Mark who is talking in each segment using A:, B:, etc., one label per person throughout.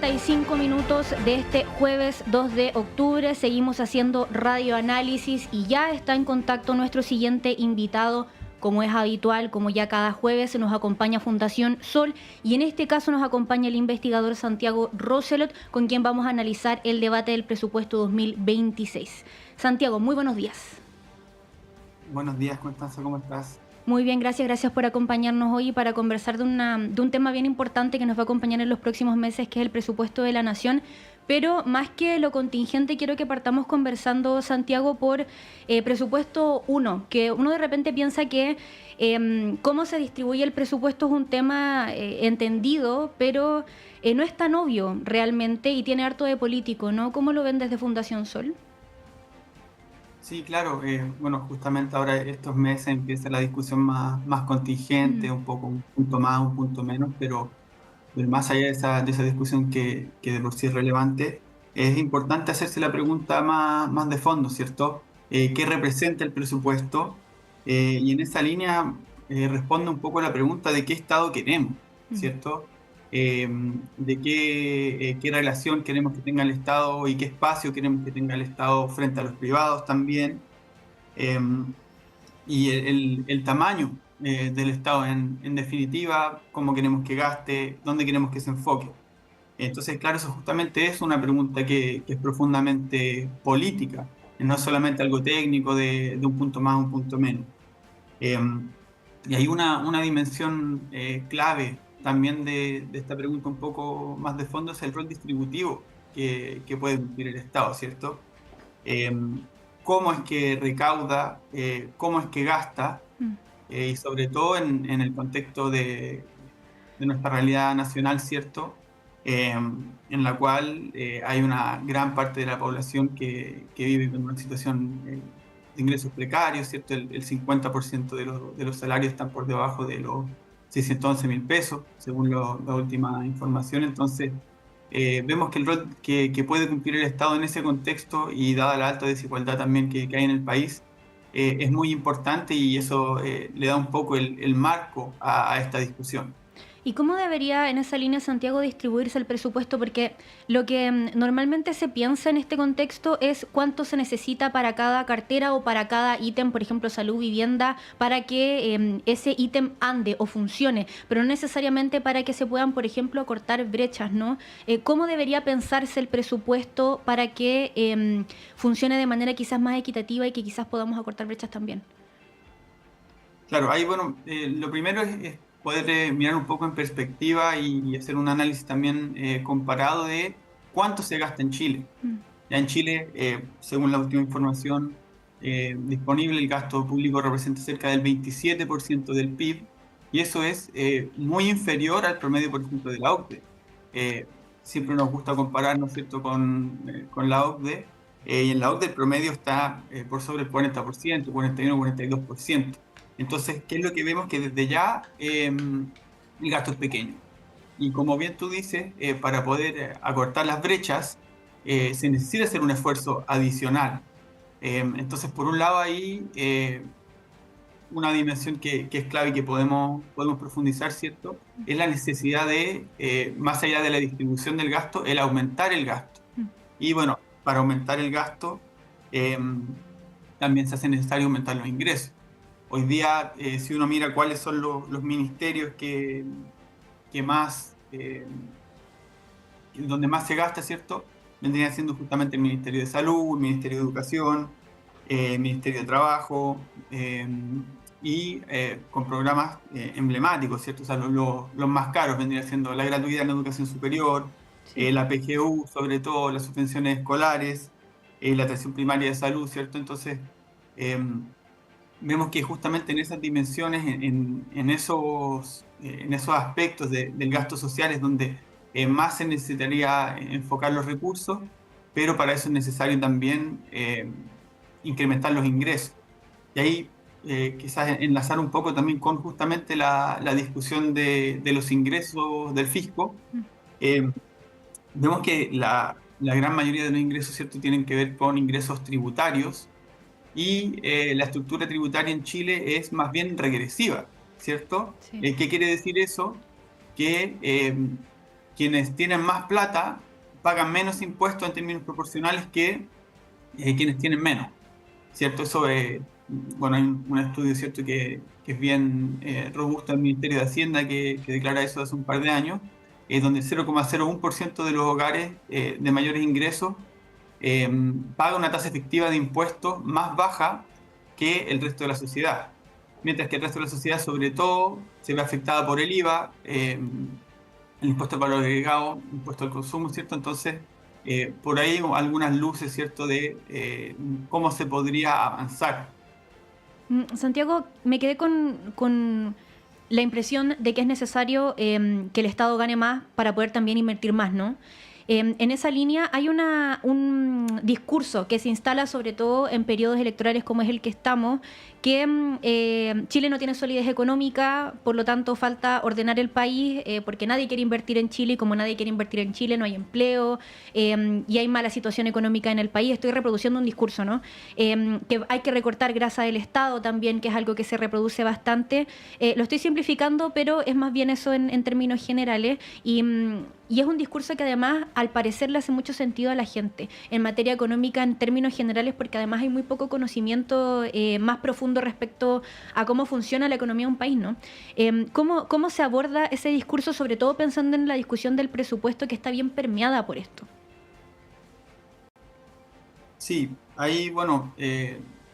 A: 8:35 de este jueves 2 de octubre. Seguimos haciendo radioanálisis y ya está en contacto nuestro siguiente invitado. Como es habitual, como ya cada jueves, nos acompaña Fundación Sol y en este caso nos acompaña el investigador Santiago Roselot, con quien vamos a analizar el debate del presupuesto 2026. Santiago, muy buenos días.
B: Buenos días, Constanza, ¿cómo estás?
A: Muy bien, gracias por acompañarnos hoy para conversar de un tema bien importante que nos va a acompañar en los próximos meses, que es el presupuesto de la Nación. Pero más que lo contingente, quiero que partamos conversando, Santiago, por presupuesto 1, que uno de repente piensa que cómo se distribuye el presupuesto es un tema entendido, pero no es tan obvio realmente y tiene harto de político, ¿no? ¿Cómo lo ven desde Fundación Sol?
B: Sí, claro, bueno, justamente ahora estos meses empieza la discusión más contingente, un poco un punto más, un punto menos, pero más allá de esa discusión que de por sí es relevante, es importante hacerse la pregunta más de fondo, ¿cierto? ¿Qué representa el presupuesto? Y en esa línea responde un poco la pregunta de qué Estado queremos, ¿cierto? De qué relación queremos que tenga el Estado y qué espacio queremos que tenga el Estado frente a los privados también. Eh, y el tamaño del Estado en definitiva, cómo queremos que gaste, dónde queremos que se enfoque. Entonces, claro, eso justamente es una pregunta que es profundamente política, no es solamente algo técnico de un punto más a un punto menos. Eh, y hay una dimensión clave también de esta pregunta un poco más de fondo, es el rol distributivo que puede cumplir el Estado, ¿cierto? Eh, cómo es que recauda, cómo es que gasta, y sobre todo en el contexto de nuestra realidad nacional, ¿cierto? En la cual hay una gran parte de la población que vive en una situación de ingresos precarios, ¿cierto? El 50% de los salarios están por debajo de los 611.000 pesos, según la última información. Entonces, vemos que el rol que puede cumplir el Estado en ese contexto y dada la alta desigualdad también que hay en el país, es muy importante y eso le da un poco el marco a esta discusión.
A: ¿Y cómo debería en esa línea, Santiago, distribuirse el presupuesto? Porque lo que normalmente se piensa en este contexto es cuánto se necesita para cada cartera o para cada ítem, por ejemplo, salud, vivienda, para que ese ítem ande o funcione, pero no necesariamente para que se puedan, por ejemplo, cortar brechas, ¿no? ¿Cómo debería pensarse el presupuesto para que funcione de manera quizás más equitativa y que quizás podamos acortar brechas también?
B: Claro, ahí, bueno, lo primero es poder mirar un poco en perspectiva y hacer un análisis también comparado de cuánto se gasta en Chile. Ya en Chile, según la última información disponible, el gasto público representa cerca del 27% del PIB y eso es muy inferior al promedio, por ejemplo, de la OCDE. Siempre nos gusta comparar, ¿no es cierto?, con la OCDE, y en la OCDE el promedio está por sobre el 40%, 41, 42%. Entonces, ¿qué es lo que vemos? Que desde ya el gasto es pequeño. Y como bien tú dices, para poder acortar las brechas, se necesita hacer un esfuerzo adicional. Entonces, por un lado, ahí una dimensión que es clave y que podemos profundizar, ¿cierto? Es la necesidad de, más allá de la distribución del gasto, el aumentar el gasto. Y bueno, para aumentar el gasto, también se hace necesario aumentar los ingresos. Hoy día, si uno mira cuáles son los ministerios que más, donde más se gasta, ¿cierto? Vendrían siendo justamente el Ministerio de Salud, el Ministerio de Educación, el Ministerio de Trabajo, y con programas emblemáticos, ¿cierto? O sea, los más caros vendrían siendo la gratuidad en la educación superior,
A: Sí.
B: la PGU, sobre todo, las subvenciones escolares, la atención primaria de salud, ¿cierto? Entonces, vemos que justamente en esas dimensiones, en esos aspectos del gasto social es donde más se necesitaría enfocar los recursos, pero para eso es necesario también incrementar los ingresos. Y ahí quizás enlazar un poco también con justamente la discusión de los ingresos del fisco. Eh, vemos que la gran mayoría de los ingresos, ¿cierto?, tienen que ver con ingresos tributarios y la estructura tributaria en Chile es más bien regresiva, ¿cierto?
A: Sí.
B: ¿Qué quiere decir eso? Que quienes tienen más plata pagan menos impuestos en términos proporcionales que quienes tienen menos, ¿cierto? Eso, bueno, hay un estudio, ¿cierto?, que es bien robusto del Ministerio de Hacienda que declara eso hace un par de años, donde el 0,01% de los hogares de mayores ingresos paga una tasa efectiva de impuestos más baja que el resto de la sociedad. Mientras que el resto de la sociedad, sobre todo, se ve afectada por el IVA, el impuesto al valor agregado, impuesto al consumo, ¿cierto? Entonces, por ahí algunas luces, ¿cierto?, de cómo se podría avanzar.
A: Santiago, me quedé con la impresión de que es necesario que el Estado gane más para poder también invertir más, ¿no? En esa línea hay un discurso que se instala sobre todo en periodos electorales como es el que estamos, que Chile no tiene solidez económica, por lo tanto falta ordenar el país, porque nadie quiere invertir en Chile y como nadie quiere invertir en Chile no hay empleo y hay mala situación económica en el país. Estoy reproduciendo un discurso, ¿no? Que hay que recortar grasa del Estado también, que es algo que se reproduce bastante. Lo estoy simplificando, pero es más bien eso en términos generales y es un discurso que además, al parecer, le hace mucho sentido a la gente en materia económica en términos generales, porque además hay muy poco conocimiento más profundo respecto a cómo funciona la economía de un país, ¿no? ¿Cómo se aborda ese discurso, sobre todo pensando en la discusión del presupuesto que está bien permeada por esto?
B: Sí, ahí, bueno,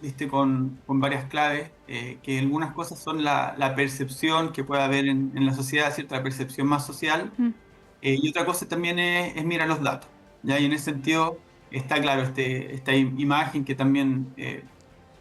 B: viste con varias claves, que algunas cosas son la percepción que puede haber en la sociedad, ¿cierto? La percepción más social.
A: Mm,
B: Y otra cosa también es mirar los datos, ¿ya? Y en ese sentido está claro esta imagen que también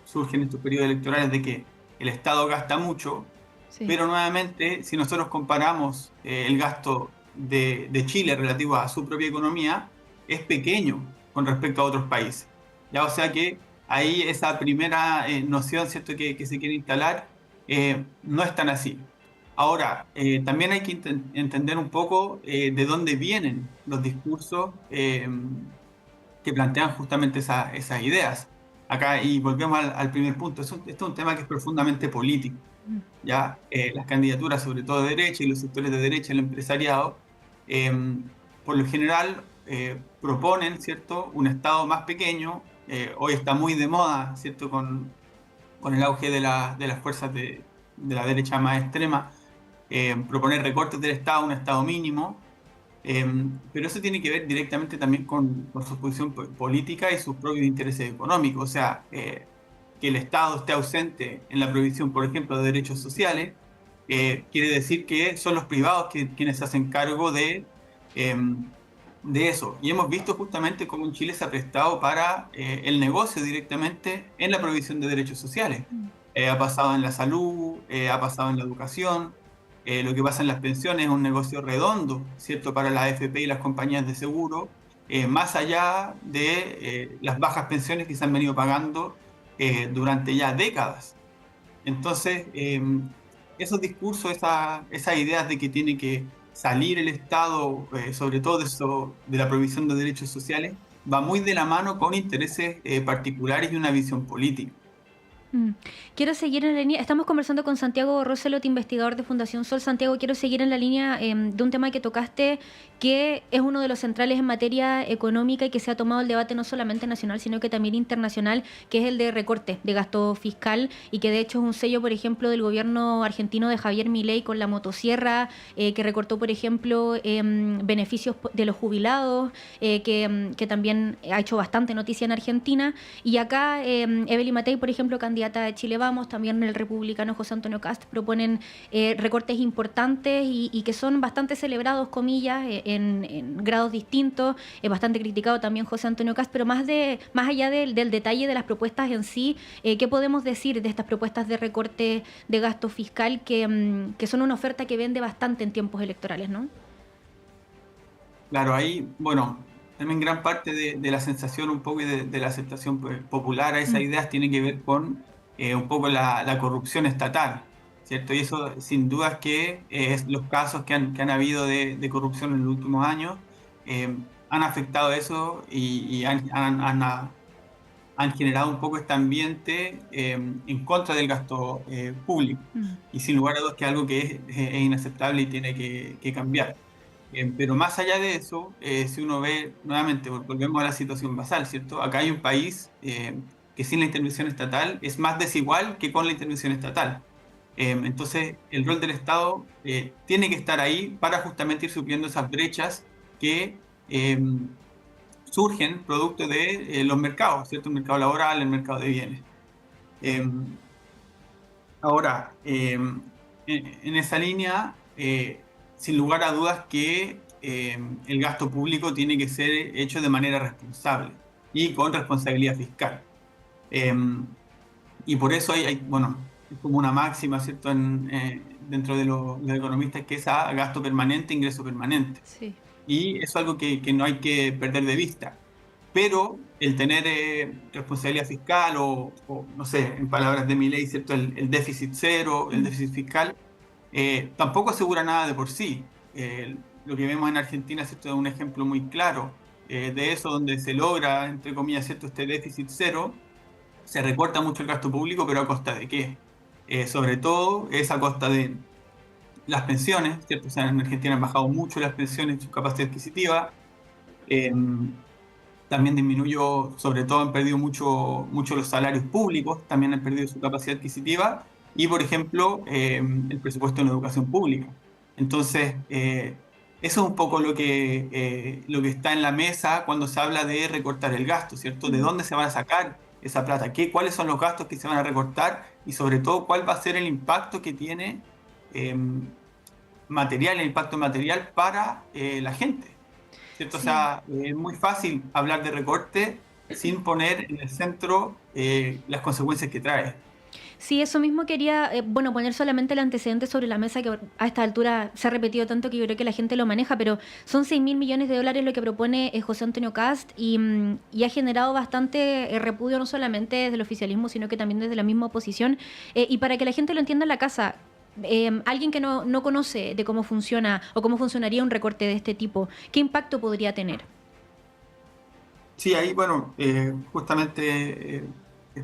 B: surge en estos periodos electorales de que el Estado gasta mucho,
A: sí.
B: pero nuevamente, si nosotros comparamos el gasto de Chile relativo a su propia economía, es pequeño con respecto a otros países, ¿ya? O sea que ahí esa primera noción, ¿cierto?, que se quiere instalar, no es tan así. Ahora, también hay que entender un poco de dónde vienen los discursos que plantean justamente esas ideas. Acá, y volvemos al primer punto, esto es un tema que es profundamente político.
A: Mm,
B: ¿Ya? Las candidaturas, sobre todo de derecha y los sectores de derecha, el empresariado, eh, por lo general proponen, ¿cierto?, un Estado más pequeño. Hoy está muy de moda, ¿cierto?, con el auge de las fuerzas de la derecha más extrema, proponer recortes del Estado, un Estado mínimo, eh, pero eso tiene que ver directamente también con su posición política y sus propios intereses económicos. O sea, que el Estado esté ausente en la provisión, por ejemplo, de derechos sociales, quiere decir que son los privados quienes se hacen cargo eh, de eso. Y hemos visto justamente cómo en Chile se ha prestado para el negocio directamente en la provisión de derechos sociales.
A: mm,
B: Ha pasado en la salud, ha pasado en la educación. Lo que pasa en las pensiones es un negocio redondo, ¿cierto?, para las AFP y las compañías de seguro, más allá de las bajas pensiones que se han venido pagando durante ya décadas. Entonces, esos discursos, esas ideas de que tiene que salir el Estado, sobre todo de, eso, de la provisión de derechos sociales, va muy de la mano con intereses particulares y una visión política.
A: mm. Quiero seguir en la línea. Estamos conversando con Santiago Roselot, investigador de Fundación Sol. Santiago, quiero seguir en la línea de un tema que tocaste, que es uno de los centrales en materia económica y que se ha tomado el debate no solamente nacional, sino que también internacional, que es el de recorte de gasto fiscal y que de hecho es un sello, por ejemplo, del gobierno argentino de Javier Milei con la motosierra, que recortó, por ejemplo, beneficios de los jubilados, que también ha hecho bastante noticia en Argentina. Y acá Evelyn Matei, por ejemplo, candidata de Chile Vamos, también el republicano José Antonio Kast proponen recortes importantes y que son bastante celebrados, comillas, en grados distintos. Es bastante criticado también José Antonio Kast, pero más allá del detalle de las propuestas en sí, ¿qué podemos decir de estas propuestas de recorte de gasto fiscal que son una oferta que vende bastante en tiempos electorales, ¿no?
B: Claro, ahí, bueno, también gran parte de la sensación un poco y de la aceptación popular a esas
A: Mm,
B: ideas tiene que ver con un poco la corrupción estatal, ¿cierto? Y eso sin duda es que los casos que han habido de corrupción en los últimos años han afectado eso y han generado un poco este ambiente en contra del gasto público.
A: mm,
B: Y sin lugar a dudas que es algo que es inaceptable y tiene que cambiar. Pero más allá de eso, si uno ve nuevamente, volvemos a la situación basal, ¿cierto? Acá hay un país que sin la intervención estatal es más desigual que con la intervención estatal. Entonces, el rol del Estado tiene que estar ahí para justamente ir supliendo esas brechas que surgen producto de los mercados, ¿cierto? El mercado laboral, el mercado de bienes. Eh, Ahora, en esa línea, sin lugar a dudas que el gasto público tiene que ser hecho de manera responsable y con responsabilidad fiscal. Eh, y por eso bueno, es como una máxima, ¿cierto? Dentro de los economistas que es a gasto permanente, ingreso permanente.
A: Sí.
B: Y eso es algo que no hay que perder de vista. Pero el tener responsabilidad fiscal no sé, en palabras de mi ley, ¿cierto? El déficit cero, el
A: Mm.
B: déficit fiscal, tampoco asegura nada de por sí. Lo que vemos en Argentina, ¿cierto? Es un ejemplo muy claro de eso, donde se logra, entre comillas, ¿cierto? Este déficit cero, se recorta mucho el gasto público, pero ¿a costa de qué? Sobre todo es a costa de las pensiones, ¿cierto? O sea, en Argentina han bajado mucho las pensiones, su capacidad adquisitiva. Eh, También disminuyó, sobre todo han perdido mucho los salarios públicos, también han perdido su capacidad adquisitiva y, por ejemplo, el presupuesto en la educación pública. Entonces, eso es un poco lo que está en la mesa cuando se habla de recortar el gasto, ¿cierto? ¿De
A: Mm.
B: dónde se van a sacar esa plata? ¿Cuáles son los gastos que se van a recortar? Y sobre todo, ¿cuál va a ser el impacto que tiene el impacto material para la gente? ¿Cierto? O
A: Sí.
B: sea, es muy fácil hablar de recorte sin poner en el centro las consecuencias que trae.
A: Sí, eso mismo quería, bueno, poner solamente el antecedente sobre la mesa, que a esta altura se ha repetido tanto que yo creo que la gente lo maneja, pero son 6.000 millones de dólares lo que propone José Antonio Cast y ha generado bastante repudio no solamente desde el oficialismo, sino que también desde la misma oposición. Y para que la gente lo entienda en la casa, alguien que no conoce de cómo funciona o cómo funcionaría un recorte de este tipo, ¿qué impacto podría tener?
B: Sí, ahí, bueno, justamente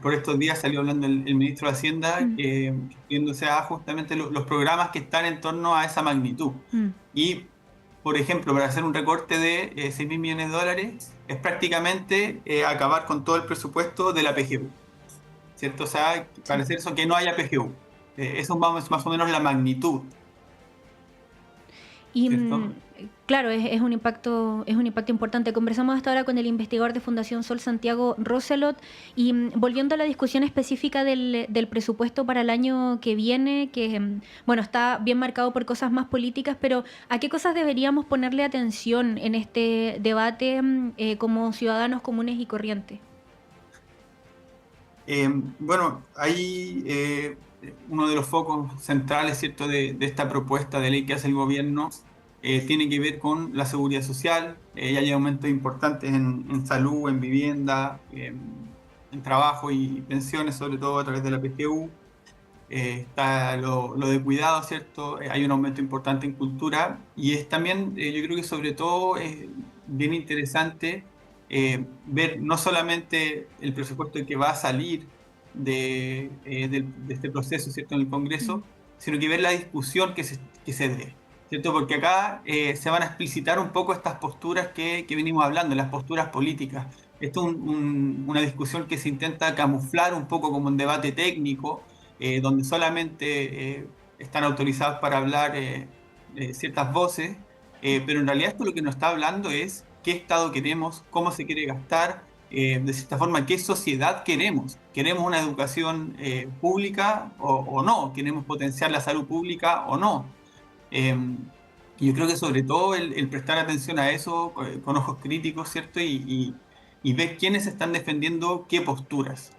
B: por estos días salió hablando el ministro de Hacienda,
A: Mm.
B: refiriéndose a justamente los programas que están en torno a esa magnitud.
A: Mm.
B: Y, por ejemplo, para hacer un recorte de 6.000 millones de dólares, es prácticamente acabar con todo el presupuesto de la PGU, ¿cierto? O sea,
A: Sí.
B: para hacer eso que no haya PGU. Eso es más o menos la magnitud,
A: Y
B: ¿cierto?
A: claro, es un impacto importante. Conversamos hasta ahora con el investigador de Fundación Sol, Santiago Roselot, y volviendo a la discusión específica del presupuesto para el año que viene, que bueno, está bien marcado por cosas más políticas, pero ¿a qué cosas deberíamos ponerle atención en este debate como ciudadanos comunes y corrientes?
B: Bueno, ahí uno de los focos centrales, ¿cierto?, de esta propuesta de ley que hace el gobierno tiene que ver con la seguridad social. Ya hay aumentos importantes en salud, en vivienda, en trabajo y pensiones, sobre todo a través de la PGU. Está lo de cuidado, ¿cierto? Hay un aumento importante en cultura y es también, yo creo que sobre todo es bien interesante ver no solamente el presupuesto que va a salir de este proceso, ¿cierto? En el
A: Mm.
B: Congreso, sino que ver la discusión que se dé, ¿cierto? Porque acá se van a explicitar un poco estas posturas que venimos hablando, las posturas políticas. Esto es una discusión que se intenta camuflar un poco como un debate técnico donde solamente están autorizados para hablar ciertas voces, pero en realidad esto lo que nos está hablando es qué Estado queremos, cómo se quiere gastar, de cierta forma, qué sociedad queremos. ¿Queremos una educación pública o no? ¿Queremos potenciar la salud pública o no? Y yo creo que sobre todo el prestar atención a eso con ojos críticos, ¿cierto? Y ver quiénes están defendiendo qué posturas.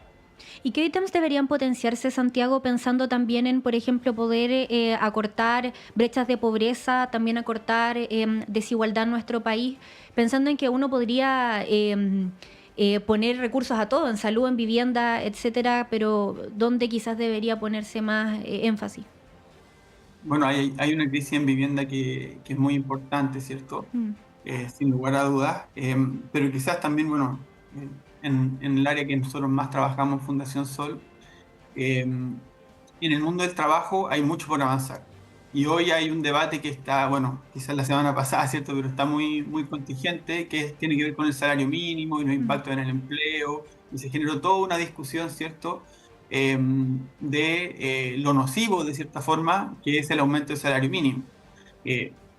A: ¿Y qué ítems deberían potenciarse, Santiago, pensando también en, por ejemplo, poder acortar brechas de pobreza, también acortar desigualdad en nuestro país, pensando en que uno podría poner recursos a todo, en salud, en vivienda, etcétera, pero dónde quizás debería ponerse más énfasis?
B: Bueno, hay una crisis en vivienda que es muy importante, ¿cierto?
A: Mm.
B: Sin lugar a dudas, pero quizás también, bueno, en el área que nosotros más trabajamos, Fundación Sol, en el mundo del trabajo hay mucho por avanzar. y hoy hay un debate que está, bueno, quizás la semana pasada, ¿cierto? Pero está muy, muy contingente, tiene que ver con el salario mínimo y los
A: Mm,
B: impactos en el empleo, y se generó toda una discusión, ¿cierto? De lo nocivo, de cierta forma, que es el aumento del salario mínimo.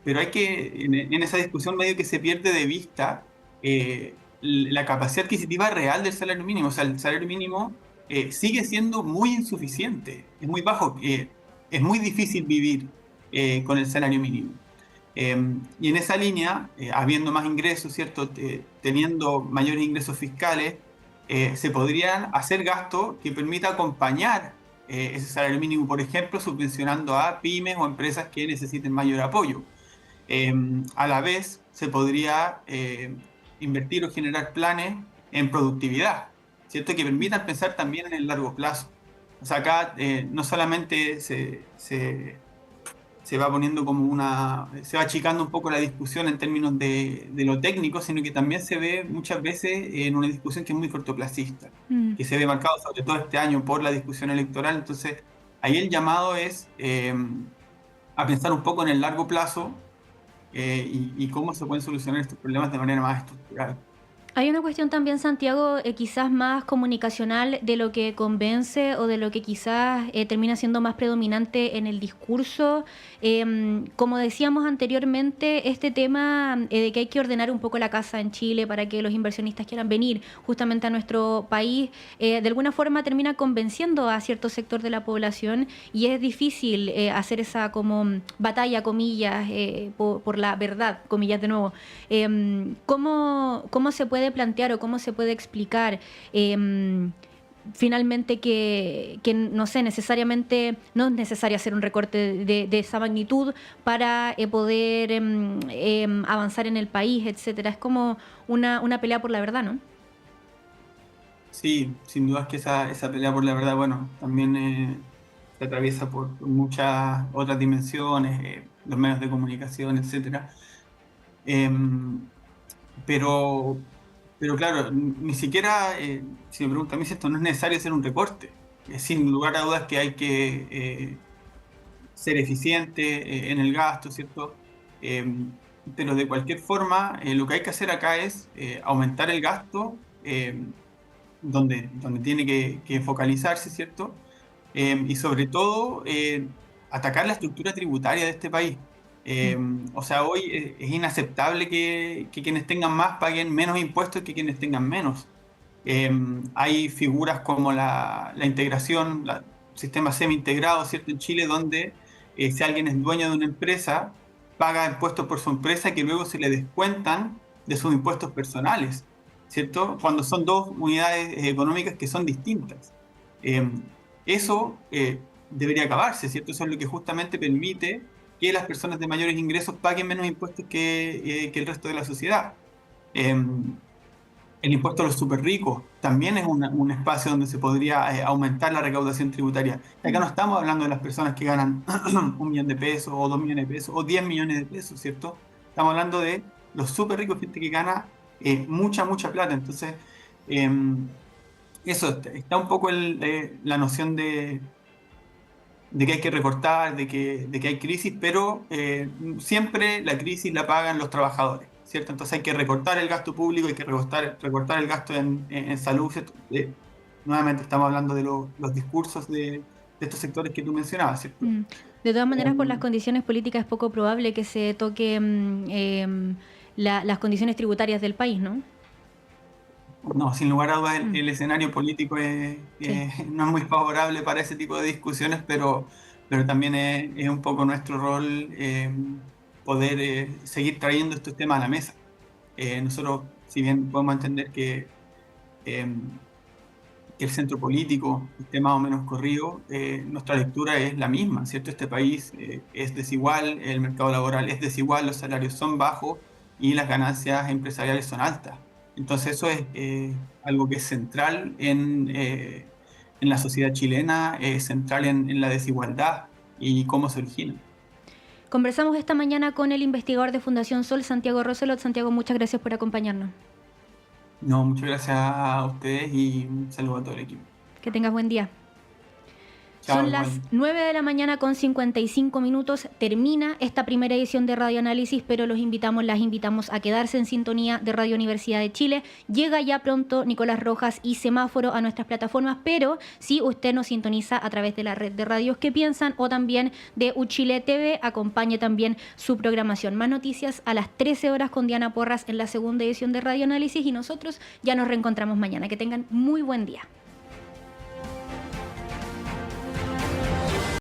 B: Pero en esa discusión medio que se pierde de vista la capacidad adquisitiva real del salario mínimo. O sea, el salario mínimo sigue siendo muy insuficiente, es muy bajo, es muy difícil vivir con el salario mínimo. Eh, y en esa línea, habiendo más ingresos, ¿cierto? Teniendo mayores ingresos fiscales, se podrían hacer gastos que permita acompañar ese salario mínimo, por ejemplo, subvencionando a pymes o empresas que necesiten mayor apoyo. Eh, a la vez, se podría invertir o generar planes en productividad, ¿cierto? Que permitan pensar también en el largo plazo. O sea, acá no solamente se va poniendo se va achicando un poco la discusión en términos de lo técnico, sino que también se ve muchas veces en una discusión que es muy cortoplacista,
A: mm.
B: que se ve marcado sobre todo este año por la discusión electoral. Entonces, ahí el llamado es a pensar un poco en el largo plazo y cómo se pueden solucionar estos problemas de manera más estructural.
A: Hay una cuestión también, Santiago, quizás más comunicacional de lo que convence o de lo que quizás termina siendo más predominante en el discurso. Como decíamos anteriormente, este tema de que hay que ordenar un poco la casa en Chile para que los inversionistas quieran venir justamente a nuestro país, de alguna forma termina convenciendo a cierto sector de la población y es difícil hacer esa como batalla, comillas, por la verdad, comillas de nuevo. ¿Cómo se puede plantear o cómo se puede explicar finalmente que, no sé, necesariamente no es necesario hacer un recorte de esa magnitud para poder avanzar en el país, etcétera? Es como una pelea por la verdad, ¿no?
B: Sí, sin duda es que esa pelea por la verdad, bueno, también se atraviesa por muchas otras dimensiones, los medios de comunicación, etcétera. Em, pero, pero claro, ni siquiera, si me preguntan a mí, si esto no es necesario hacer un recorte. Sin lugar a dudas que hay que ser eficiente en el gasto, ¿cierto? Pero de cualquier forma, lo que hay que hacer acá es aumentar el gasto donde tiene que focalizarse, ¿cierto? Y sobre todo, atacar la estructura tributaria de este país.
A: Mm,
B: O sea, hoy es inaceptable que quienes tengan más paguen menos impuestos que quienes tengan menos. Hay figuras como la integración, sistema semi-integrado, ¿cierto? En Chile, donde si alguien es dueño de una empresa, paga impuestos por su empresa que luego se le descuentan de sus impuestos personales, ¿cierto? Cuando son dos unidades económicas que son distintas. Eso debería acabarse, ¿cierto? Eso es lo que justamente permite que las personas de mayores ingresos paguen menos impuestos que el resto de la sociedad. Em, el impuesto a los súper ricos también es un espacio donde se podría aumentar la recaudación tributaria. Acá
A: mm.
B: no estamos hablando de las personas que ganan 1 millón de pesos o 2 millones de pesos o 10 millones de pesos, ¿cierto? Estamos hablando de los súper ricos, gente que gana mucha, mucha plata. Entonces, eh, eso está un poco la noción de que hay que recortar, de que hay crisis, pero siempre la crisis la pagan los trabajadores, ¿cierto? Entonces hay que recortar el gasto público, hay que recortar el gasto en salud, ¿cierto? Nuevamente estamos hablando de los discursos de estos sectores que tú mencionabas, ¿cierto?
A: Mm. De todas maneras, por las
B: Em,
A: condiciones políticas es poco probable que se toque las condiciones tributarias del país, ¿no?
B: no, sin lugar a dudas
A: Mm,
B: el escenario político
A: sí.
B: no es muy favorable para ese tipo de discusiones, pero también es un poco nuestro rol poder seguir trayendo estos temas a la mesa. Nosotros, si bien podemos entender em, que el centro político esté más o menos corrido, nuestra lectura es la misma, ¿cierto? Este país es desigual, el mercado laboral es desigual, los salarios son bajos y las ganancias empresariales son altas. Entonces eso es algo que es central en la sociedad chilena, es central en la desigualdad y cómo se origina.
A: Conversamos esta mañana con el investigador de Fundación Sol, Santiago Roselot. Santiago, muchas gracias por acompañarnos.
B: No, muchas gracias a ustedes y un saludo a todo el equipo.
A: Que tengas buen día. Son
B: Chao,
A: las
B: igual.
A: 9 de la mañana con 55 minutos. Termina esta primera edición de Radio Análisis, pero las invitamos a quedarse en sintonía de Radio Universidad de Chile. Llega ya pronto Nicolás Rojas y Semáforo a nuestras plataformas, pero si usted nos sintoniza a través de la red de radios que piensan o también de Uchile TV, acompañe también su programación. Más noticias a las 13 horas con Diana Porras en la segunda edición de Radio Análisis y nosotros ya nos reencontramos mañana. Que tengan muy buen día.